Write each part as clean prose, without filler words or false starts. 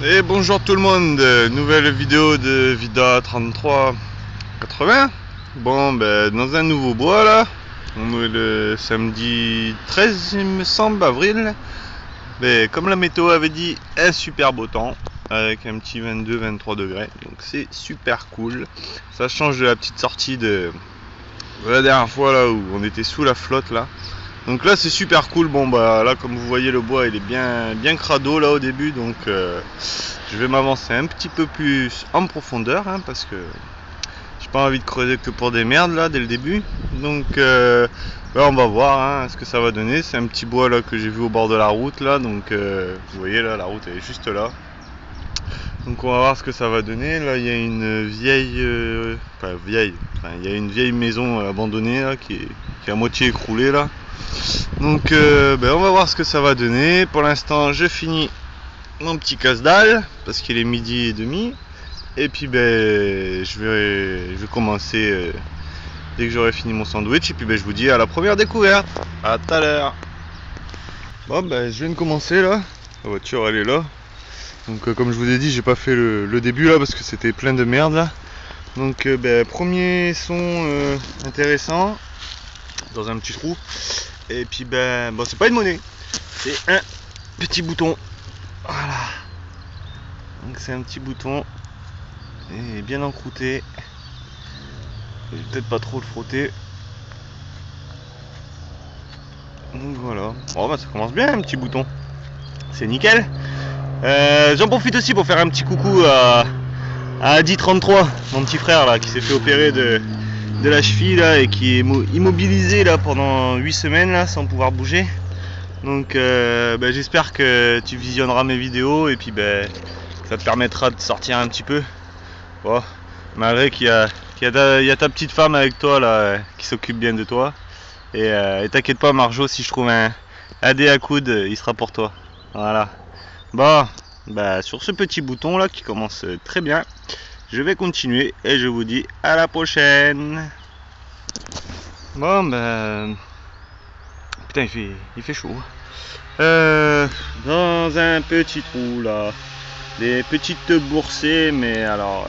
Et bonjour tout le monde, nouvelle vidéo de Vida 3380. Bon, dans un nouveau bois là, on est le samedi 13 il me semble, avril. Mais comme la météo avait dit, un super beau temps avec un petit 22-23 degrés, donc c'est super cool. Ça change de la petite sortie de la dernière fois là où on était sous la flotte là. Donc là c'est super cool. Bon là comme vous voyez, le bois il est bien crado là au début, donc je vais m'avancer un petit peu plus en profondeur parce que j'ai pas envie de creuser que pour des merdes là dès le début. Donc on va voir ce que ça va donner. C'est un petit bois là que j'ai vu au bord de la route là, donc vous voyez là, la route elle est juste là. Donc on va voir ce que ça va donner. Là il y a une vieille, il y a une vieille maison abandonnée là qui est à moitié écroulée là. Donc on va voir ce que ça va donner. Pour l'instant je finis mon petit casse-dalle parce qu'il est 12h30. Et puis je vais commencer dès que j'aurai fini mon sandwich. Et puis je vous dis à la première découverte. À tout à l'heure. Bon je viens de commencer là. La voiture elle est là. Donc comme je vous ai dit, j'ai pas fait le début là parce que c'était plein de merde là. Donc premier son intéressant dans un petit trou. Et puis c'est pas une monnaie, c'est un petit bouton. Voilà. Donc c'est un petit bouton et bien encrouté. Je vais peut-être pas trop le frotter. Donc voilà. Bon ça commence bien, un petit bouton. C'est nickel. J'en profite aussi pour faire un petit coucou à Adi33, mon petit frère là qui s'est fait opérer de la cheville là et qui est immobilisé là pendant 8 semaines là sans pouvoir bouger. Donc j'espère que tu visionneras mes vidéos et puis ça te permettra de sortir un petit peu. Bon, malgré qu'il y a ta petite femme avec toi là qui s'occupe bien de toi. Et t'inquiète pas Marjo, si je trouve un dé à coude, il sera pour toi. Voilà. Bon, sur ce petit bouton là qui commence très bien, je vais continuer et je vous dis à la prochaine. Bon putain il fait chaud. Dans un petit trou là, des petites boursées, mais alors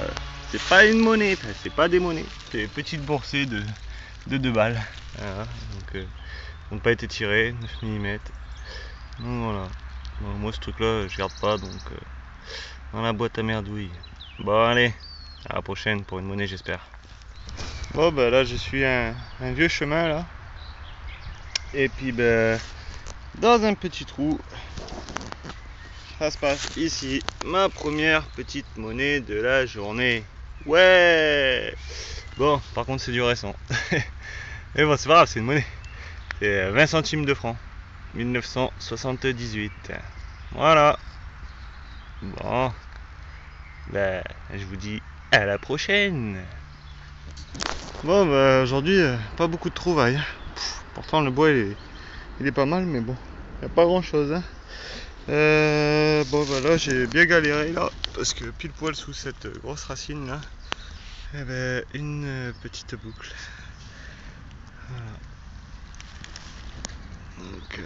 c'est pas une monnaie, c'est pas des monnaies, c'est des petites boursées de 2 balles. Voilà, donc n'ont pas été tirées, 9 mm. Donc voilà. Bon, moi ce truc là je garde pas, donc dans la boîte à merdouille. Bon allez, à la prochaine pour une monnaie j'espère. Bon là je suis un vieux chemin là. Et puis dans un petit trou, ça se passe ici, ma première petite monnaie de la journée. Ouais. Bon, par contre c'est du récent. Mais bon c'est pas grave, c'est une monnaie. C'est 20 centimes de francs, 1978. Voilà. Bon, je vous dis à la prochaine. Bon aujourd'hui pas beaucoup de trouvailles. Pourtant le bois il est pas mal, mais bon, il n'y a pas grand chose là j'ai bien galéré là parce que pile poil sous cette grosse racine là, une petite boucle. Voilà. Donc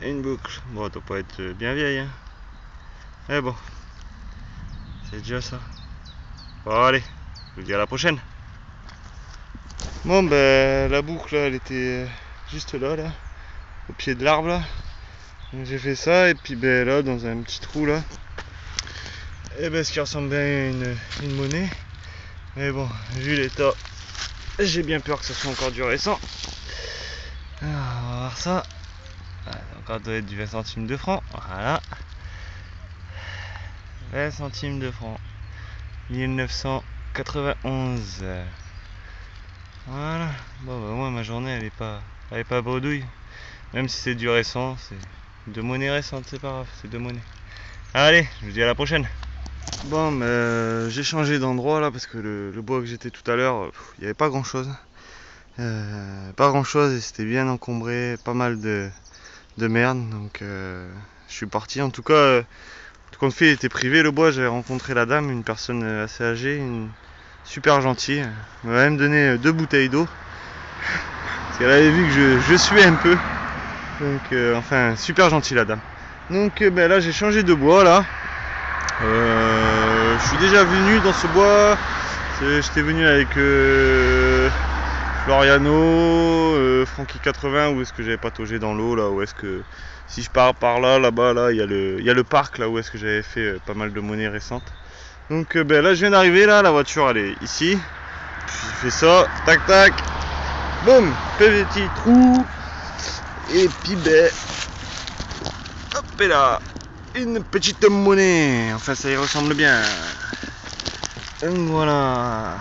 une boucle. Bon, elle doit pas être bien vieille mais bon, c'est déjà ça. Bon allez, je vous dis à la prochaine. Bon la boucle là, elle était juste là au pied de l'arbre là. Donc j'ai fait ça et puis là dans un petit trou là, ce qui ressemble bien à une monnaie. Mais bon, vu l'état, j'ai bien peur que ce soit encore du récent. Alors, on va voir ça. Encore doit être du 20 centimes de francs. Voilà. 20 centimes de francs. 1991. Voilà. Bon moi ma journée elle est pas bredouille. Même si c'est du récent, c'est de monnaie récente, c'est pas grave, c'est de monnaie. Allez, je vous dis à la prochaine. Bon j'ai changé d'endroit là parce que le bois que j'étais tout à l'heure, il n'y avait pas grand chose. Et c'était bien encombré, pas mal de merde, donc je suis parti. En tout cas, tout compte fait il était privé le bois. J'avais rencontré la dame, une personne assez âgée, super gentille. Elle m'a même donné 2 bouteilles d'eau parce qu'elle avait vu que je suais un peu. Donc enfin super gentille la dame. Donc ben là j'ai changé de bois là. Je suis déjà venu dans ce bois. J'étais venu avec Floriano, Francky 80, où est-ce que j'avais pataugé dans l'eau là, où est-ce que si je pars par là, là-bas, là, il y a le parc là où est-ce que j'avais fait pas mal de monnaie récente. Donc ben là je viens d'arriver là, la voiture elle est ici. J'ai fait ça, tac tac, boum, petit trou. Et puis ben, hop et là, une petite monnaie. Enfin ça y ressemble bien. Donc voilà.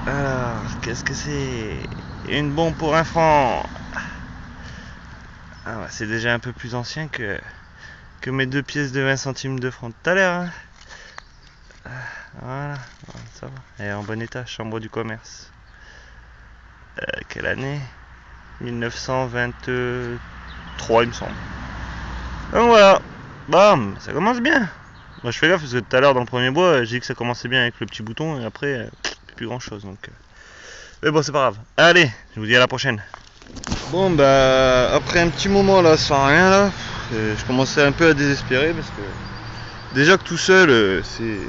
Alors, qu'est-ce que c'est? Une bombe pour 1 franc. Ah, bah, c'est déjà un peu plus ancien que mes 2 pièces de 20 centimes de francs de tout à l'heure. Hein. Voilà, ça va. Elle est en bon état, chambre du commerce. Quelle année? 1923 il me semble. Donc voilà, bam, ça commence bien. Moi je fais gaffe parce que tout à l'heure dans le premier bois j'ai dit que ça commençait bien avec le petit bouton et après plus grand chose donc. Mais bon c'est pas grave. Allez, je vous dis à la prochaine. Bon bah après un petit moment là sans rien là, je commençais un peu à désespérer parce que déjà que tout seul c'est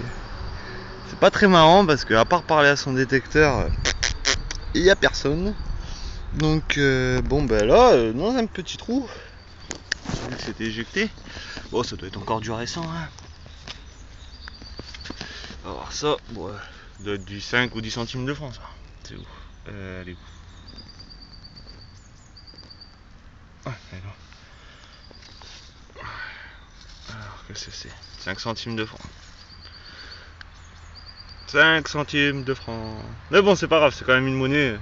pas très marrant parce que à part parler à son détecteur il y a personne. Donc bon bah là dans un petit trou, j'ai vu que c'était éjecté. Bon ça doit être encore du récent hein. Alors ça, bon, ça doit être du 5 ou 10 centimes de francs ça. C'est où? Elle est où? Ah, elle est là. Alors qu'est-ce que c'est? 5 centimes de francs. 5 centimes de francs. Mais bon c'est pas grave, c'est quand même une monnaie.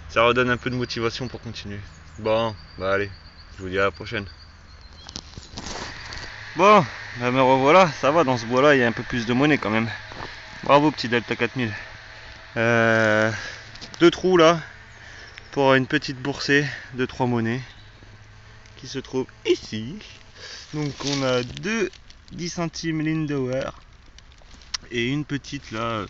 Ça redonne un peu de motivation pour continuer. Bon, bah allez, je vous dis à la prochaine. Bon, bah me revoilà, ça va, dans ce bois là il y a un peu plus de monnaie quand même. Bravo petit Delta 4000. 2 trous là pour une petite boursée de 3 monnaies qui se trouve ici. Donc on a 2 10 centimes Lindauer et une petite là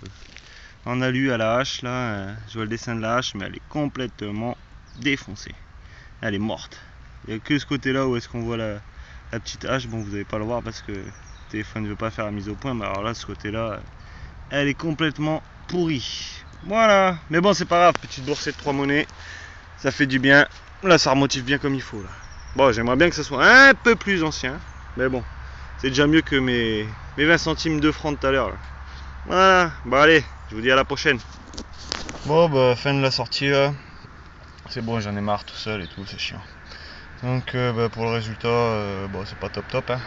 en alu à la hache là. Je vois le dessin de la hache mais elle est complètement défoncée. Elle est morte. Il n'y a que ce côté là où est-ce qu'on voit la petite hache. Bon vous n'allez pas le voir parce que le téléphone ne veut pas faire la mise au point. Mais alors là ce côté là elle est complètement pourrie. Voilà, mais bon c'est pas grave, petite boursée de 3 monnaies, ça fait du bien. Là ça remotive bien comme il faut là. Bon j'aimerais bien que ça soit un peu plus ancien, mais bon, c'est déjà mieux que mes 20 centimes de francs de tout à l'heure. Voilà, bon allez, je vous dis à la prochaine. Bon bah fin de la sortie là. C'est bon, j'en ai marre tout seul et tout, c'est chiant. Donc bah, pour le résultat, bon c'est pas top top hein.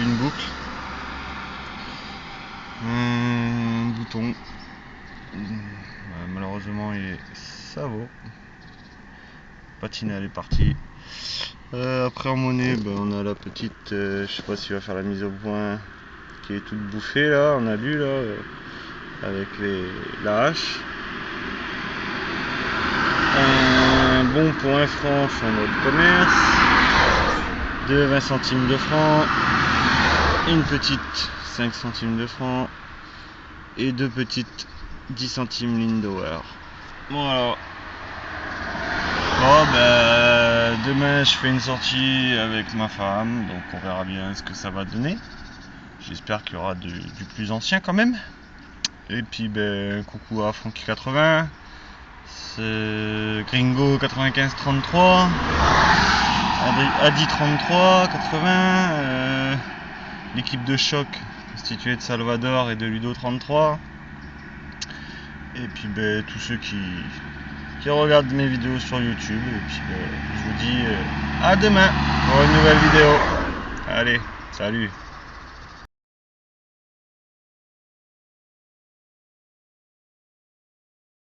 Une boucle. Un bouton. Malheureusement ça vaut. Patine elle est partie. Après en monnaie on a la petite, je sais pas s'il va faire la mise au point, qui est toute bouffée là, on a lu là, avec la hache. Un bon pour 1 franc chambre de commerce. 2 20 centimes de francs. Une petite 5 centimes de francs. Et 2 petites 10 centimes Lindauer. Voilà. Bon ben demain je fais une sortie avec ma femme, donc on verra bien ce que ça va donner. J'espère qu'il y aura du plus ancien quand même. Et puis ben coucou à Francky 80, Gringo 95 33, Adi 33 80, l'équipe de choc constituée de Salvador et de Ludo 33. Et puis ben, tous ceux qui regardent mes vidéos sur YouTube. Et puis ben, je vous dis à demain pour une nouvelle vidéo. Allez, salut.